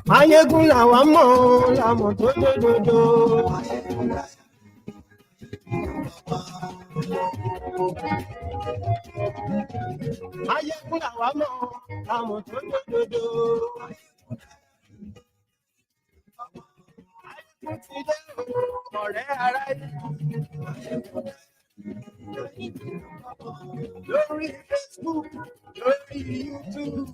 Mayegun làwọn mọ̀ làmọ̀ tó dòdòdò. Mayegun làwọn mọ̀ làmọ̀ tó dòdòdò. Mayegun ti dé ọ̀rẹ́ ara yìí. Lórí Facebook, lórí YouTube.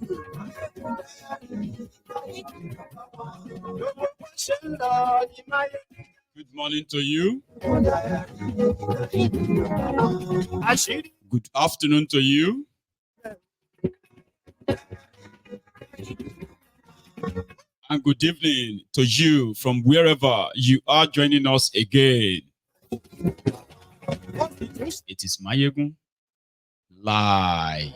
Good morning to you. Good afternoon to you. And good evening to you from wherever you are joining us again. It is Mayegun Live.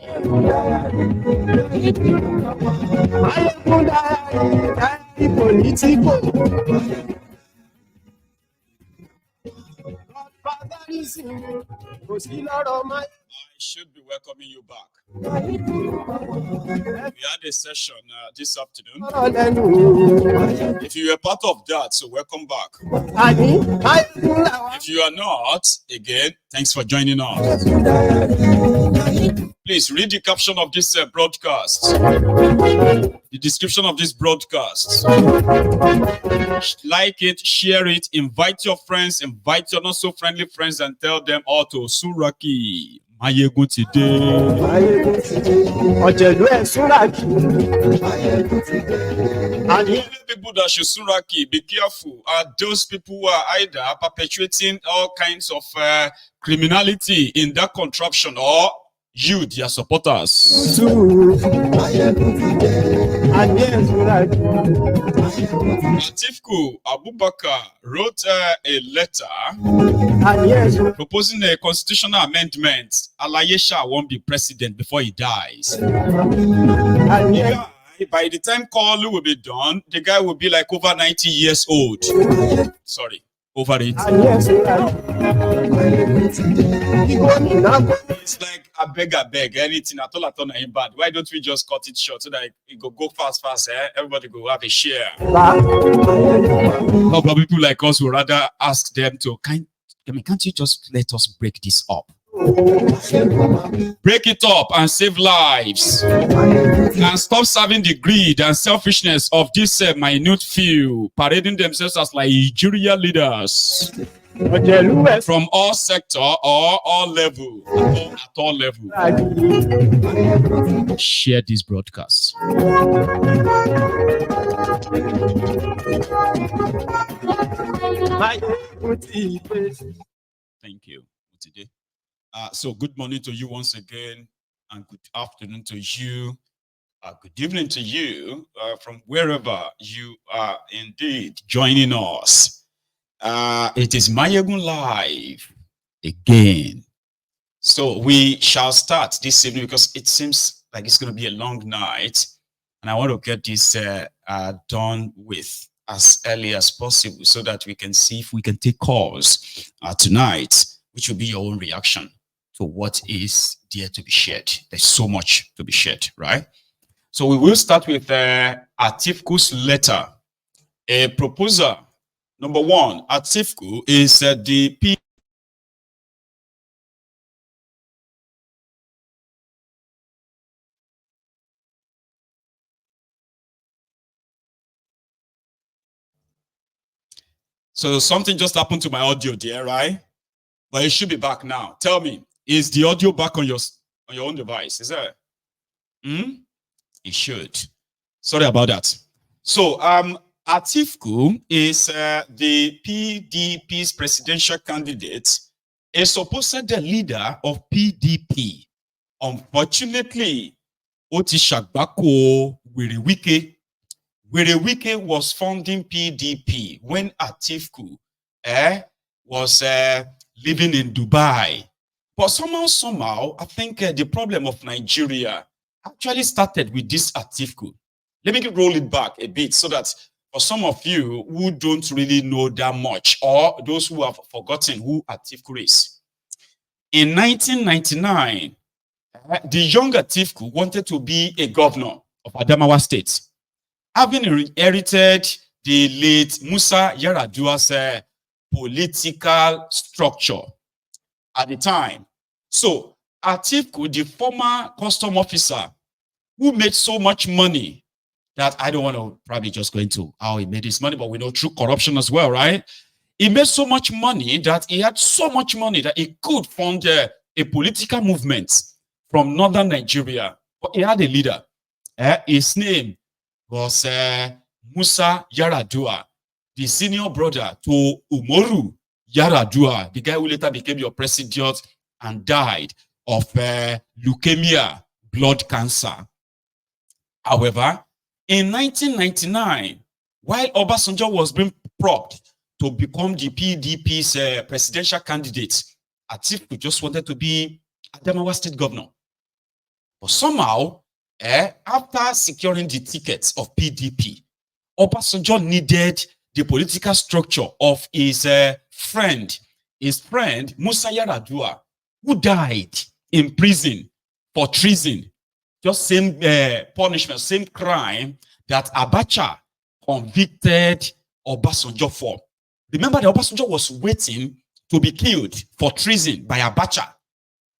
I should be welcoming you back. We had a session this afternoon. If you were part of that, so welcome back. If you are not, again, thanks for joining us. Please read the caption of this broadcast, the description of this broadcast. Like it, share it, invite your friends, invite your not so friendly friends, and tell them all to Suraki. Mayegun today. And the only people that should Suraki, be careful, are those people who are either perpetuating all kinds of criminality in that contraption, or you, their supporters. Atiku Abubakar wrote a letter proposing a constitutional amendment. Alayesha won't be president before he dies. By the time Kalu will be done, the guy will be like over 90 years old. Sorry, over 80. It's like I beg, anything at all ain't bad. Why don't we just cut it short so that it go fast, everybody go have a share. But people like us would rather ask them to can't you just let us break this up? Break it up and save lives, and stop serving the greed and selfishness of this minute few parading themselves as like Nigerian leaders from all sector or all level, at all level. Share this broadcast. Thank you. Today. So good morning to you once again, and good afternoon to you. Good evening to you from wherever you are indeed joining us. It is Mayegun Live again. So we shall start this evening because it seems like it's going to be a long night, and I want to get this done with as early as possible so that we can see if we can take calls tonight, which will be your own reaction to what is there to be shared. There's so much to be shared, right? So we will start with Atiku's letter. A proposer, number one, Atiku is the P. So something just happened to my audio there, right? But it should be back now. Tell me, is the audio back on your own device? Is that? It should. Sorry about that. So Atiku is the PDP's presidential candidate, a supposed leader of PDP. Unfortunately, Oti Shagbako Wike was founding PDP when Atiku was living in Dubai. But somehow, I think the problem of Nigeria actually started with this Atiku. Let me roll it back a bit so that for some of you who don't really know that much, or those who have forgotten who Atiku is. In 1999, the young Atiku wanted to be a governor of Adamawa State. having inherited the late Musa Yar'Adua's political structure at the time. So Atiku, the former custom officer who made so much money that I don't want to probably just go into how he made his money, but we know through corruption as well, right? He made so much money that he had so much money that he could fund a political movement from northern Nigeria. But he had a leader. His name was Musa Yar'Adua, the senior brother to Umaru Yar'Adua, the guy who later became your president and died of leukemia, blood cancer. However, in 1999, while Obasanjo was being propped to become the PDP's presidential candidate, Atiku just wanted to be Adamawa state governor. But somehow, after securing the tickets of PDP, Obasanjo needed the political structure of his friend Musa Yar'Adua, who died in prison for treason. Just same punishment, same crime that Abacha convicted Obasanjo for. Remember that Obasanjo was waiting to be killed for treason by Abacha.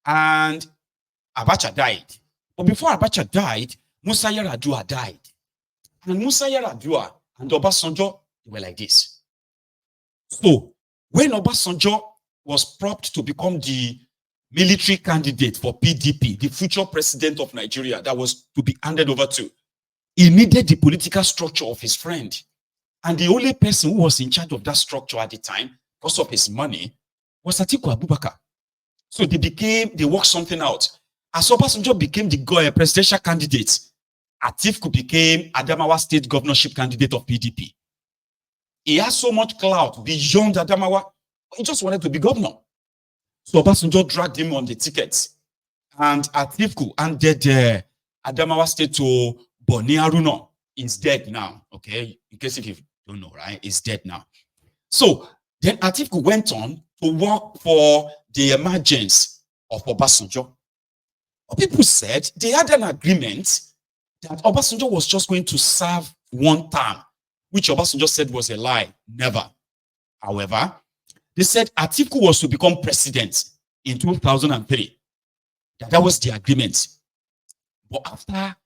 And Abacha died. But before Abacha died, Musa Yar'Adua died. And Musa Yar'Adua and Obasanjo, they were like this. So when Obasanjo was propped to become the military candidate for PDP, the future president of Nigeria that was to be handed over to, he needed the political structure of his friend. And the only person who was in charge of that structure at the time, because of his money, was Atiku Abubakar. So they worked something out. As Obasanjo became the presidential candidate, Atiku became Adamawa state governorship candidate of PDP. He has so much clout beyond Adamawa, he just wanted to be governor. So Obasanjo dragged him on the tickets. And Atiku handed Adamawa state to Boni Haruna. He's dead now, okay? In case if you don't know, right? He's dead now. So then Atiku went on to work for the emergence of Obasanjo. People said they had an agreement that Obasanjo was just going to serve one term, which Obasanjo said was a lie. Never. However, they said Atiku was to become president in 2003. That was the agreement. But after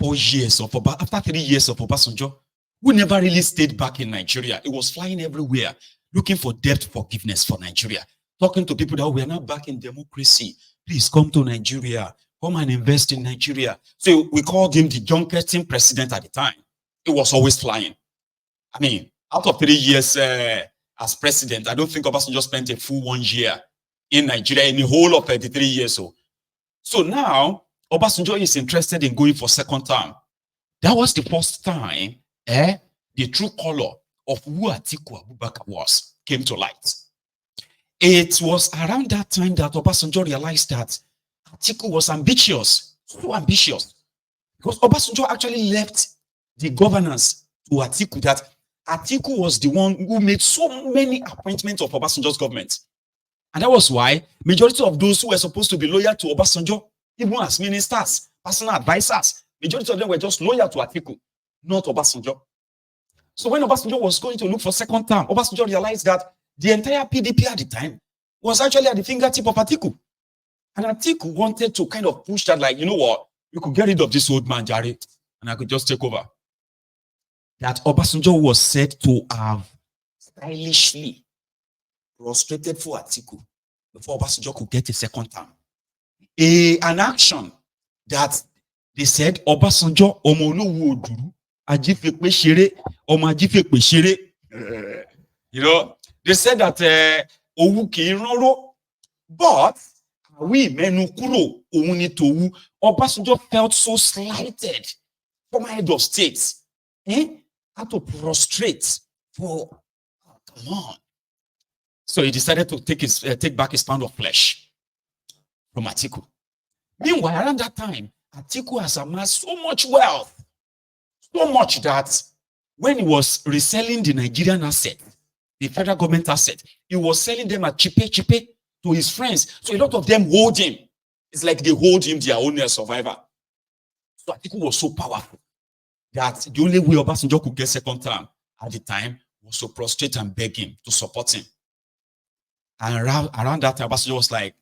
3 years of Obasanjo, who never really stayed back in Nigeria, he was flying everywhere, looking for debt forgiveness for Nigeria, talking to people that we are now back in democracy. Please come to Nigeria, come and invest in Nigeria. So we called him the junketing president at the time. He was always flying. I mean, out of 3 years as president, I don't think Obasanjo spent a full 1 year in Nigeria in the whole of 33 years. So now, Obasanjo is interested in going for second term. That was the first time the true color of who Atiku Abubakar came to light. It was around that time that Obasanjo realized that Atiku was ambitious, so ambitious. Because Obasanjo actually left the governance to Atiku, that Atiku was the one who made so many appointments of Obasanjo's government. And that was why majority of those who were supposed to be loyal to Obasanjo, even as ministers, personal advisors, majority of them were just loyal to Atiku, not Obasanjo. So when Obasanjo was going to look for second term, Obasanjo realized that the entire PDP at the time was actually at the fingertip of Atiku. And Atiku wanted to kind of push that, like, you know what, you could get rid of this old man, Jare, and I could just take over. That Obasanjo was said to have stylishly prostrated for Atiku before Obasanjo could get a second term. An action that they said Obasanjo Omoluwu Oduru Ajifepe Shere Omo Ajifepe Shere. You know, they said that Owu ki ronro, but we menu kuro ohun ni towu. Obasanjo felt so slighted from head of state. Had to prostrate for, come on. So he decided to take back his pound of flesh from Atiku. Meanwhile, around that time, Atiku has amassed so much wealth, so much that when he was reselling the Nigerian asset, the federal government asset, he was selling them at cheape to his friends. So a lot of them hold him. It's like they hold him their own survivor. So Atiku was so powerful that the only way Obasanjo could get second term at the time was to prostrate and beg him to support him. And around that time, Obasanjo was like,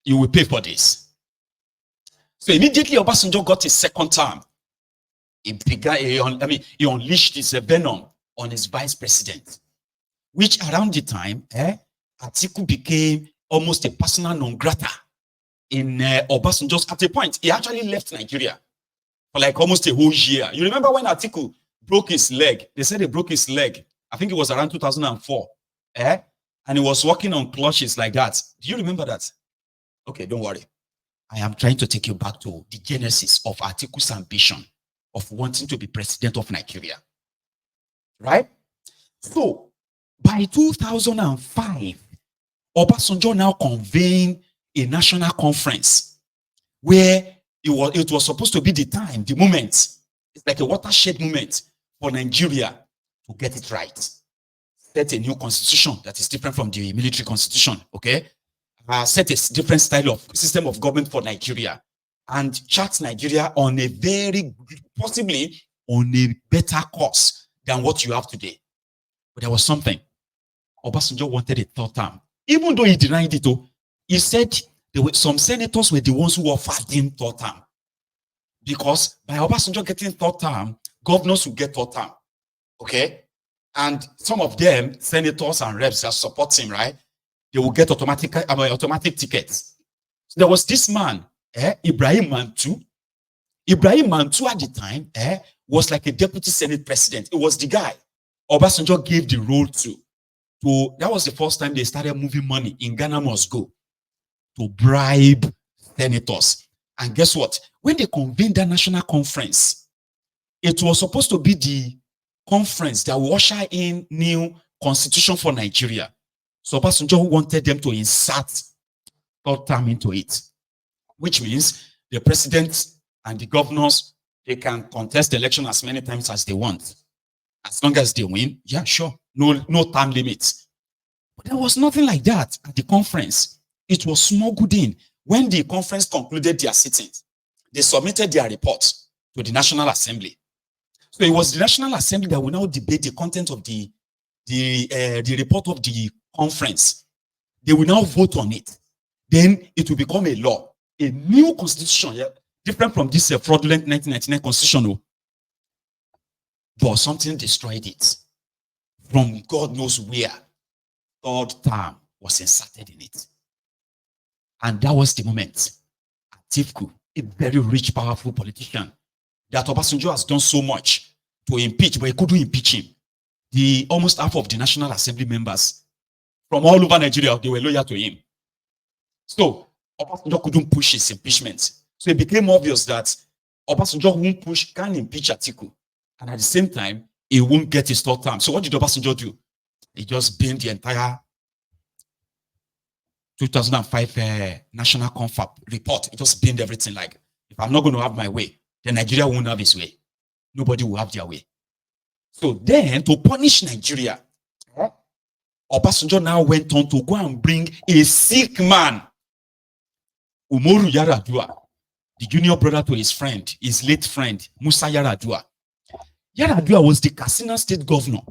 you will pay for this. So immediately Obasanjo got his second term. He unleashed his venom on his vice president, which around the time, Atiku became almost a persona non grata in Obasanjo's. At a point, he actually left Nigeria for like almost a whole year. You remember when Atiku broke his leg? They said he broke his leg. I think it was around 2004. And he was walking on clutches like that. Do you remember that? Okay, don't worry. I am trying to take you back to the genesis of Atiku's ambition of wanting to be president of Nigeria. Right? So, by 2005, Obasanjo now convened a national conference where it was supposed to be the time, the moment. It's like a watershed moment for Nigeria to get it right. Set a new constitution that is different from the military constitution, okay? Set a different style of system of government for Nigeria and chart Nigeria on a possibly on a better course than what you have today. But there was something. Obasanjo wanted a third term. Even though he denied it, he said some senators were the ones who offered him third term. Because by Obasanjo getting third term, governors will get third term. Okay? And some of them, senators and reps that support him, right? They will get automatic tickets. So there was this man, Ibrahim Mantu. Ibrahim Mantu at the time was like a deputy senate president. It was the guy Obasanjo gave the role to. That was the first time they started moving money in Ghana must go to bribe senators. And guess what? When they convened that national conference, it was supposed to be the conference that will usher in new constitution for Nigeria. So Obasanjo wanted them to insert third term into it, which means the president and the governors, they can contest the election as many times as they want. As long as they win, yeah, sure. No time limits. But there was nothing like that at the conference. It was smuggled in. When the conference concluded their sittings, they submitted their report to the National Assembly. So it was the National Assembly that will now debate the content of the report of the conference. They will now vote on it. Then it will become a law, a new constitution, yeah, different from this fraudulent 1999 constitution. But something destroyed it. From God knows where, third term was inserted in it. And that was the moment Atiku, a very rich, powerful politician, that Obasanjo has done so much to impeach, but he couldn't impeach him. Almost half of the National Assembly members from all over Nigeria, they were loyal to him. So Obasanjo couldn't push his impeachment. So it became obvious that Obasanjo can't impeach Atiku. And at the same time, he won't get his third term. So what did Obasanjo do? He just binned the entire 2005 National Confab report. He just binned everything. Like, if I'm not going to have my way, then Nigeria won't have his way. Nobody will have their way. So then, to punish Nigeria, Obasanjo now went on to go and bring a sick man, Umaru Yar'Adua, the junior brother to his late friend, Musa Yar'Adua. Yar'Adua was the Katsina State governor,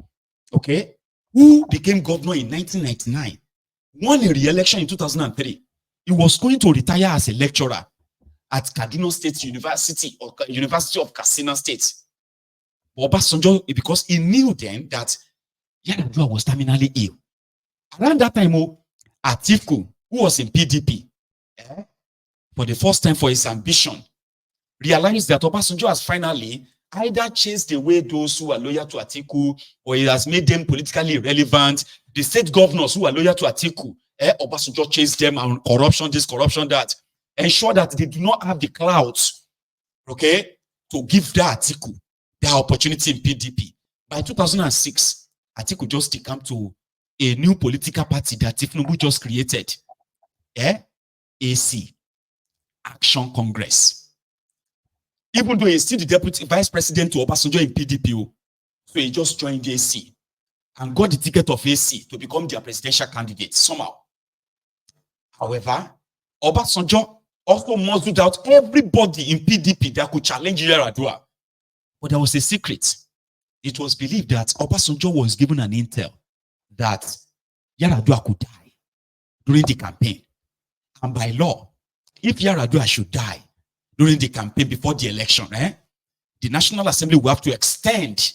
okay, who became governor in 1999, won a re-election in 2003. He was going to retire as a lecturer at Kaduna State University or University of Katsina State. Obasanjo, because he knew then that Yar'Adua was terminally ill. Around that time, Atiku, who was in PDP, for the first time for his ambition, realized that Obasanjo has finally either chased away those who are loyal to Atiku, or he has made them politically irrelevant. The state governors who are loyal to Atiku, Obasanjo chased them on corruption, this, corruption, that. Ensure that they do not have the clouds, okay, to give that Atiku their opportunity in PDP. By 2006, Atiku just came to a new political party that Tinubu just created. AC, Action Congress. Even though he's still the deputy vice president to Obasanjo in PDP, so he just joined the AC and got the ticket of AC to become their presidential candidate somehow. However, Obasanjo also muzzled out everybody in PDP that could challenge Yaradua. But there was a secret. It was believed that Obasanjo was given an intel that Yaradua could die during the campaign. And by law, if Yaradua should die during the campaign before the election, the National Assembly will have to extend,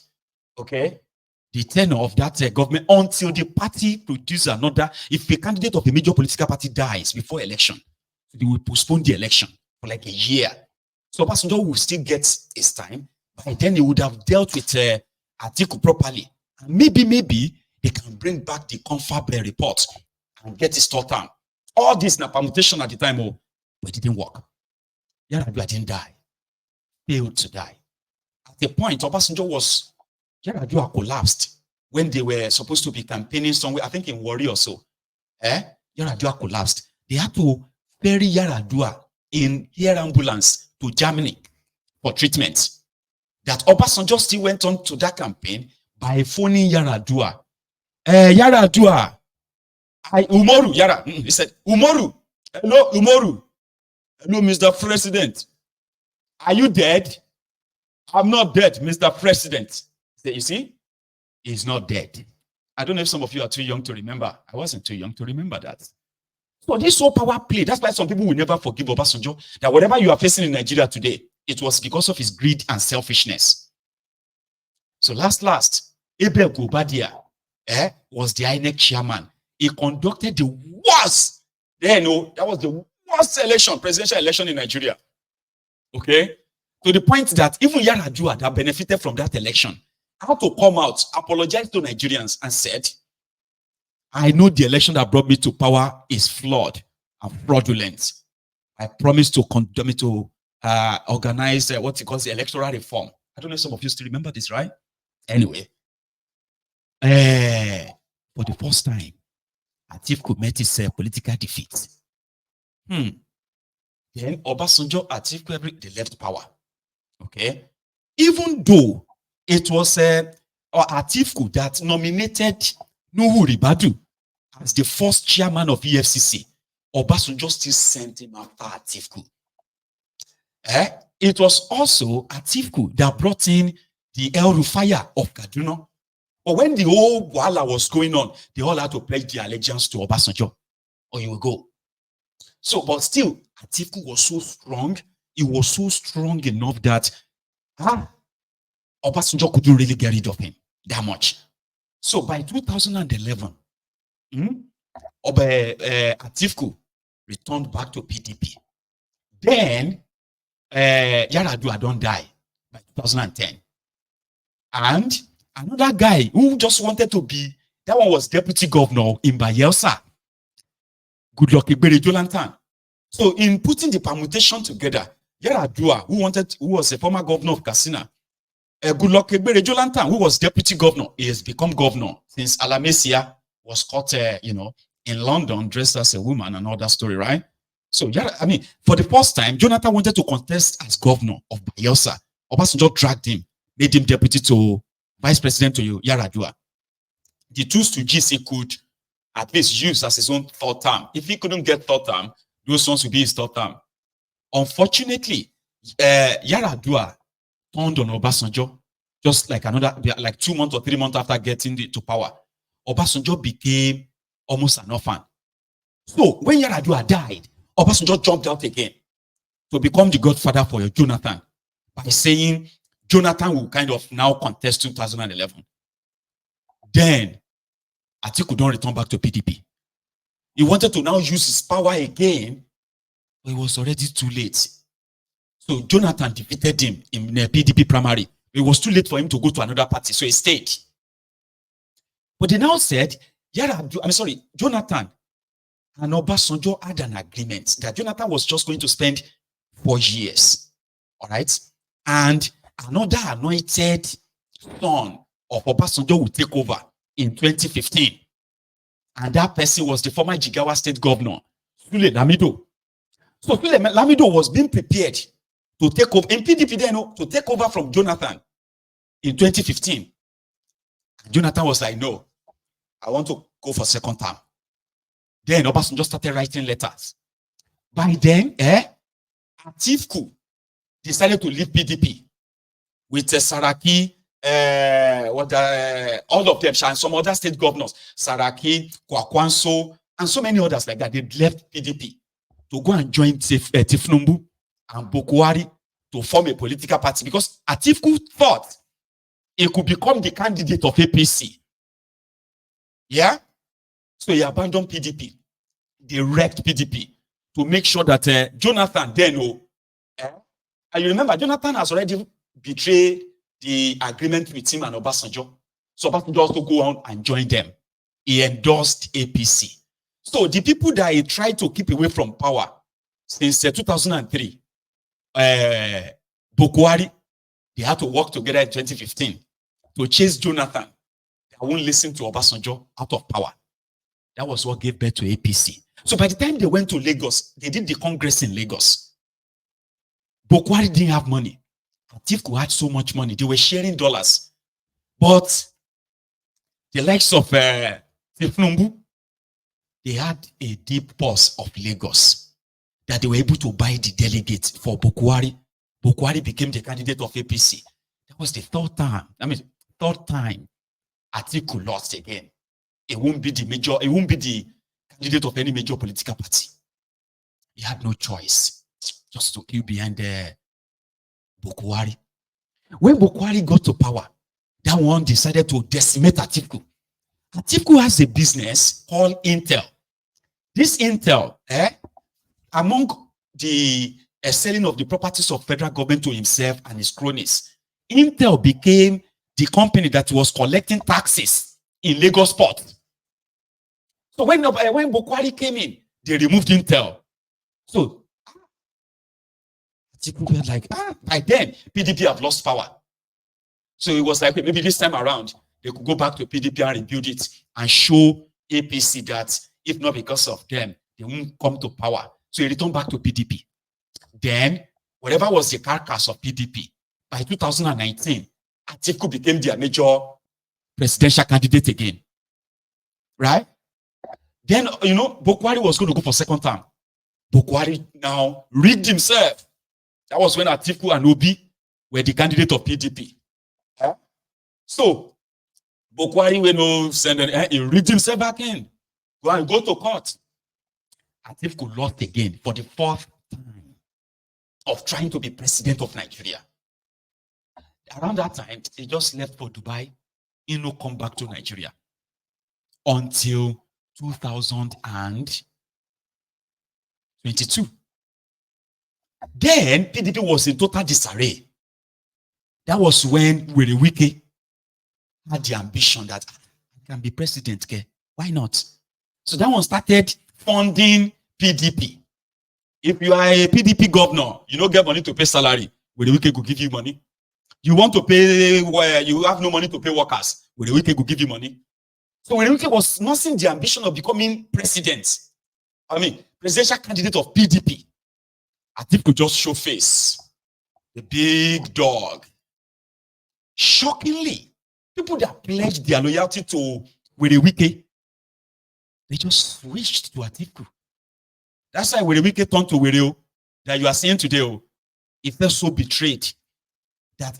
the tenure of that government until the party produces another. If a candidate of a major political party dies before election, they will postpone the election for like a year. So Obasanjo will still get his time. By then, he would have dealt with Atiku properly. And maybe they can bring back the confab report and get his third term. All this na permutation at the time, but it didn't work. Yaradua didn't die. Failed to die. At the point, Yaradua collapsed when they were supposed to be campaigning somewhere, I think in Warri or so. Yaradua collapsed. They had to ferry Yaradua in air ambulance to Germany for treatment. That Obasanjo still went on to that campaign by phoning Yaradua. Yaradua. Umoru, Yara. He said, Umoru. Hello, Umoru. Hello, Mr. President. Are you dead? I'm not dead, Mr. President. You see, he's not dead. I don't know if some of you are too young to remember. I wasn't too young to remember that. So this whole power play, that's why some people will never forgive Obasanjo, that whatever you are facing in Nigeria today, it was because of his greed and selfishness. So last, Abel Gobadia was the INEC chairman. He conducted the worst, that was the worst election, presidential election in Nigeria. Okay? To the point that even Yaradua that benefited from that election had to come out, apologize to Nigerians and said, I know the election that brought me to power is flawed and fraudulent. I promise to organize what he calls the electoral reform. I don't know if some of you still remember this, right? Anyway, for the first time, Atiku met his political defeat. Then Obasanjo, Atiku, they left power. Okay? Even though it was Atiku that nominated Nuhu Ribadu as the first chairman of EFCC, Obasanjo still sent him after Atiku. It was also Atiku that brought in the El Rufaya of Kaduna. But when the whole Wala was going on, they all had to pledge their allegiance to Obasanjo, or you will go. So, but still, Atiku was so strong. He was so strong enough that Obasanjo couldn't really get rid of him that much. So by 2011, Atiku returned back to PDP. Then Yaradua don't die by 2010. And another guy who just wanted to be, that one was deputy governor in Bayelsa, Goodluck Ebele Jonathan. So in putting the permutation together, Yaradua, who was a former governor of Katsina, Goodluck Ebele Jonathan, who was deputy governor, he has become governor since Alamesia was caught, in London, dressed as a woman and all that story, right? So, for the first time, Jonathan wanted to contest as governor of Bayelsa. Obasanjo dragged him, made him deputy to vice president to Yaradua. The two stooges he could at least use as his own third term. If he couldn't get third term, those ones would be his third term. Unfortunately, Yaradua turned on Obasanjo just like 2 months or 3 months after getting to power. Obasanjo became almost an orphan. So when Yaradua died, Obasanjo jumped out again to become the godfather for Jonathan by saying Jonathan will kind of now contest 2011. Then Atiku don't return back to PDP. He wanted to now use his power again, but it was already too late. So Jonathan defeated him in the PDP primary. It was too late for him to go to another party, so he stayed. But they now said, Jonathan and Obasanjo had an agreement that Jonathan was just going to spend 4 years. All right? And another anointed son of Obasanjo will take over in 2015. And that person was the former Jigawa state governor, Sule Lamido. So Sule Lamido was being prepared to take over, in PDP then, to take over from Jonathan in 2015. Jonathan was like, no, I want to go for second term. Then Obasanjo started writing letters. By then, Atiku decided to leave PDP with Saraki, all of them, and some other state governors, Saraki, Kwakwanso, and so many others like that. They left PDP to go and join Tifnumbu and Bokwari to form a political party because Atiku thought he could become the candidate of APC. Yeah? So he abandoned PDP. They wrecked PDP to make sure that Jonathan then, and you remember, Jonathan has already betrayed the agreement with him and Obasanjo. So Obasanjo also go on and join them. He endorsed APC. So the people that he tried to keep away from power since 2003, Bokwari, they had to work together in 2015 to chase Jonathan. They won't listen to Obasanjo out of power. That was what gave birth to APC. So by the time they went to Lagos, they did the Congress in Lagos. Bokwari didn't have money. Atiku had so much money. They were sharing dollars. But the likes of Tifnumbu, they had a deep purse of Lagos that they were able to buy the delegates for Bokwari. Bokwari became the candidate of APC. That was the third time Atiku lost again. It won't be the candidate of any major political party. He had no choice just to queue behind Bokwari. When Bokwari got to power, that one decided to decimate Atiku. Atiku has a business called Intel. This Intel, among the selling of the properties of federal government to himself and his cronies, Intel became the company that was collecting taxes in Lagos Port. So when Bokwari came in, they removed Intel. So Atiku were like, by then, PDP have lost power. So it was like, maybe this time around, they could go back to PDP and rebuild it and show APC that if not because of them, they won't come to power. So he returned back to PDP. Then, whatever was the carcass of PDP, by 2019, Atiku became their major presidential candidate again. Right? Then, Bokwari was going to go for second term. Bokwari now rigged himself. That was when Atiku and Obi were the candidate of PDP. So, Bokwari he rigged himself back in. Go to court. Atiku lost again for the fourth time of trying to be president of Nigeria. Around that time, he just left for Dubai. He no come back to Nigeria until 2022. Then PDP was in total disarray. That was when Wike had the ambition that I can be president. Okay? Why not? So that one started funding PDP. If you are a PDP governor, you don't get money to pay salary, Wike will give you money. You want to pay where you have no money to pay workers, Wike will give you money. So Wike was nursing the ambition of becoming presidential candidate of PDP. Atiku could just show face. The big dog. Shockingly, people that pledged their loyalty to Wike, they just switched to Atiku. That's why Wike turned to Were that you are seeing today. He felt so betrayed that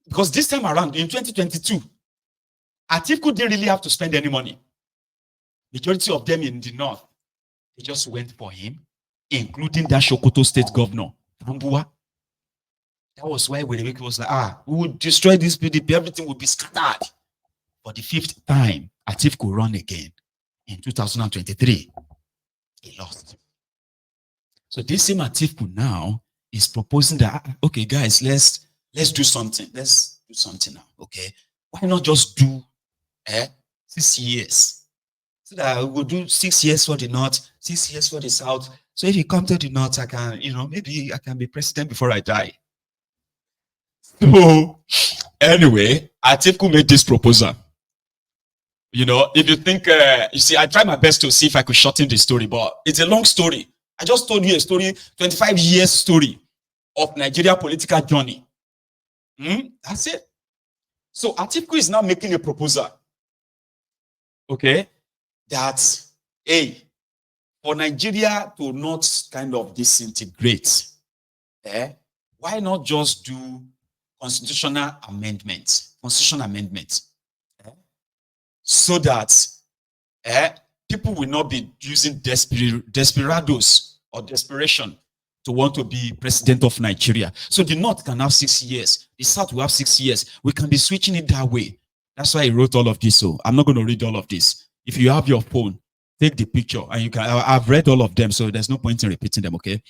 because this time around in 2022, Atiku didn't really have to spend any money. Majority of them in the north, they just went for him, including that Sokoto state governor, Tambua. That was why Wike was like, we will destroy this PDP, everything will be scattered. For the fifth time, Atiku run again in 2023. He lost. So this same Atiku now is proposing that, okay, guys, let's do something. Let's do something now, okay? Why not just do 6 years? So that we will do 6 years for the north, 6 years for the south. So if you come to the north, I can, maybe I can be president before I die. So anyway, Atiku made this proposal. If you think, I tried my best to see if I could shorten the story, but it's a long story. I just told you a story, 25 years story of Nigeria political journey. That's it. So Atiku is now making a proposal. Okay. That, for Nigeria to not kind of disintegrate, why not just do constitutional amendment, so that people will not be using desperados or desperation to want to be president of Nigeria. So the North can have 6 years, the South will have 6 years. We can be switching it that way. That's why I wrote all of this. So I'm not going to read all of this. If you have your phone, take the picture and you can. I've read all of them, so there's no point in repeating them. Okay.